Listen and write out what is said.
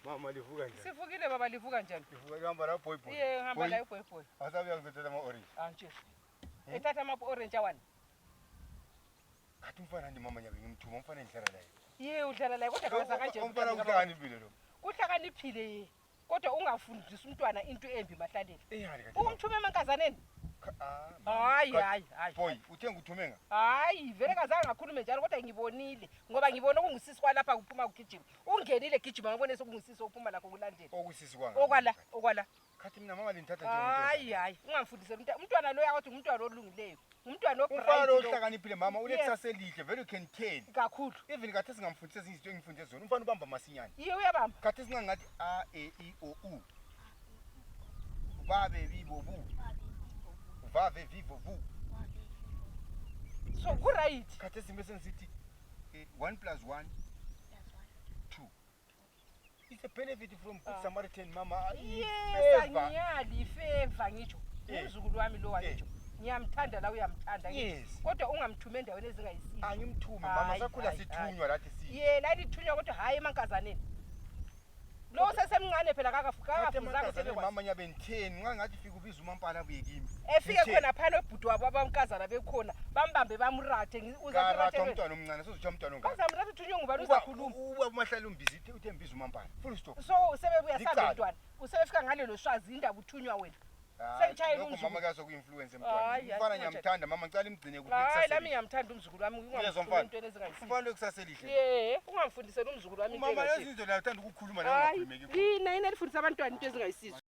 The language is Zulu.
Mama livuka njani? Sivukile baba livuka njani? Livuka kuhamba la boy. Ngihamba la boy. Asabe yakuzethela ama orange. Nje. Ethatha ama orange awani. Kathi umfana ndi mama nyabe ngimthuma umfana enhlala la. Udlala la kodwa kaza kanje. Umfana uhlakaniphile lo. Uhlakaniphile. Kodwa ungafundisi umntwana into embi mahlaleni. Umthume emankazaneni. Hayi. Boy, uthenga uthumenga? Hayi, vele kazange ngakhulume njalo kodwa ngibonile ngoba ngibona okungusisi kwalapha kuphuma kugijima. Ungenile gijima ngabone sokungusisi ophuma lakho kulandela. Okusisi kwanga. Okwala. Kathi mina mama linthatha nje umuntu. Hayi, ungangifundise umntwana lo yakuthi umntwana olungileyo. Umntwana obright. Umfana ohlakaniphile mama, unekusasa elihle, very can tell. Kakhulu. Even kathi singamfundisa izinto engifundise zona, umfana ubamba masinyane. Uyabamba. Kathi singangathi a e i o u. Babe bibo bu. Vave vivo vu. So ku right. Kathi simese sithi 1 + 1 2. It's a benefit from good Samaritan mama. Yes, anyali favor ngisho. Umzukulu wami lo wathi ngiyamthanda la uyamthanda ngithi. Kodwa ungamthume endaweni ezingayisisi. Angimthume mama sakhula sithunywa lathi si. Yena lithunywa kodwa hayi emankazaneni. Lo sesemncane phela kakafuzanga sebekwazi. Mama nyabe 10 ngangathi fika ubiza uMampala buye kimi. Efike khona phana ebhudu wabo abamkazana bekhona bambambe bamrathe uzathi umntwana omncane sozuthi umntwana ongaka. Bazamrathe uthunywe ngubani uzakhuluma. Uba umahlala umbizithe uthe mbiza uMampala. Full stop. So sebebuya sabe ntwana. Usebefika ngalelo shwazi indaba uthunywa wena. Sengitshayela umzukulu. Mama kaso ku-influence emntwana. Umfana ngiyamthanda mama ngicela imgcine kuphi kusasa. Hayi lami ngiyamthanda umzukulu wami ungangifundisa into ezingayisizi. Umfana lokusasa elihle. Ungangifundisela umzukulu wami into ezingayisizi. Mama yazinto la uthanda ukukhuluma la ungakhulumeki. Yina lifundisa abantwana into ezingayisizi.